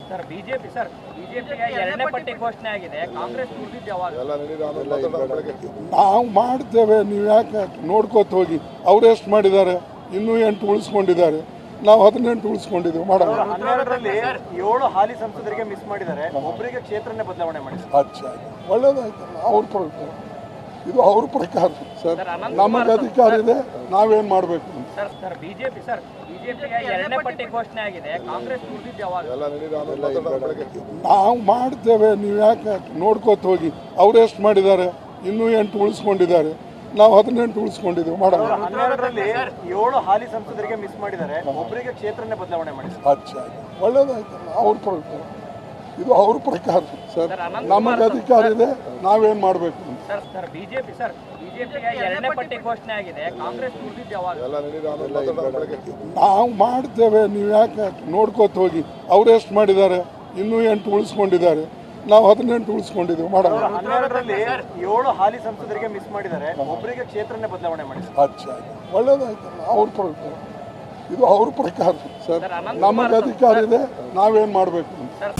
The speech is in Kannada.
ಸರ್ ಬಿಜೆಪಿಗೆ ಎರಡನೇ ಪಟ್ಟಿ ಘೋಷಣೆ ಆಗಿದೆ. ಕಾಂಗ್ರೆಸ್ ಉಳಿದಿದ್ದು ಯಾವಾಗ? ನಾವು ಮಾಡ್ತೇವೆ, ನೀವು ಯಾಕೆ ನೋಡ್ಕೋತ ಹೋಗಿ. ಅವ್ರು ಎಷ್ಟು ಮಾಡಿದ್ದಾರೆ? ಇನ್ನೂ 8 ಉಳಿಸ್ಕೊಂಡಿದ್ದಾರೆ, ನಾವು 18 ಉಳಿಸ್ಕೊಂಡಿದ್ದೀವಿ. ಮಾಡೋಣ. 12ರಲ್ಲಿ 7 ಹಾಲಿ ಸಂಸದರಿಗೆ ಮಿಸ್ ಮಾಡಿದ್ದಾರೆ, ಒಬ್ಬರಿಗೆ ಕ್ಷೇತ್ರನೇ ಬದಲಾವಣೆ ಮಾಡಿ. ಅಚ್ಚಾ, ಒಳ್ಳೇದಾಯ್ತಲ್ಲ. ಅವ್ರ ಪ್ರಕಾರ ಇದು ಅವ್ರ ಪ್ರಕಾರ ಸರ್. ನಮಗೆ ಅಧಿಕಾರ ಇದೆ, ನಾವೇನು ಮಾಡಬೇಕು ಸರ್ ಬಿಜೆಪಿಗೆ ಎರಡನೇ ಪಟ್ಟಿ ಘೋಷಣೆ ಆಗಿದೆ. ಕಾಂಗ್ರೆಸ್ ಉಳಿದಿದ್ದು ಯಾವಾಗ? ನಾವು ಮಾಡ್ತೇವೆ, ನೀವು ಯಾಕೆ ನೋಡ್ಕೋತ ಹೋಗಿ. ಅವ್ರು ಎಷ್ಟು ಮಾಡಿದ್ದಾರೆ? ಇನ್ನೂ 8 ಉಳಿಸ್ಕೊಂಡಿದ್ದಾರೆ, ನಾವು 18 ಉಳಿಸ್ಕೊಂಡಿದ್ದೀವಿ. ಮಾಡೋಣ. 12ರಲ್ಲಿ 7 ಹಾಲಿ ಸಂಸದರಿಗೆ ಮಿಸ್ ಮಾಡಿದ್ದಾರೆ, ಒಬ್ಬರಿಗೆ ಕ್ಷೇತ್ರನೇ ಬದಲಾವಣೆ ಮಾಡಿ. ಅಚ್ಚಾ, ಒಳ್ಳೇದಾಯ್ತಲ್ಲ. ಅವ್ರ ಪ್ರಕಾರ ಇದು ಅವ್ರ ಪ್ರಕಾರ ಸರ್. ನಮಗೆ ಅಧಿಕಾರ ಇದೆ, ನಾವೇನು ಮಾಡಬೇಕು ಸರ್ ಬಿಜೆಪಿಗೆ ಎರಡನೇ ಪಟ್ಟಿ ಘೋಷಣೆ ಆಗಿದೆ. ಕಾಂಗ್ರೆಸ್ ಉಳಿದಿದ್ದು ಯಾವಾಗ? ನಾವು ಮಾಡ್ತೇವೆ, ನೀವು ಯಾಕೆ ನೋಡ್ಕೋತ ಹೋಗಿ. ಅವ್ರು ಎಷ್ಟು ಮಾಡಿದ್ದಾರೆ? ಇನ್ನೂ 8 ಉಳಿಸ್ಕೊಂಡಿದ್ದಾರೆ, ನಾವು 18 ಉಳಿಸ್ಕೊಂಡಿದ್ದೀವಿ. ಮಾಡೋಣ. 12ರಲ್ಲಿ 7 ಹಾಲಿ ಸಂಸದರಿಗೆ ಮಿಸ್ ಮಾಡಿದ್ದಾರೆ, ಒಬ್ಬರಿಗೆ ಕ್ಷೇತ್ರನೇ ಬದಲಾವಣೆ ಮಾಡಿ. ಅಚ್ಚಾ, ಒಳ್ಳೇದಾಯ್ತಲ್ಲ. ಅವ್ರ ಪ್ರಕಾರ ಇದು ಅವ್ರ ಪ್ರಕಾರ ಸರ್. ನಮಗೆ ಅಧಿಕಾರ ಇದೆ, ನಾವೇನು ಮಾಡಬೇಕು ಸರ್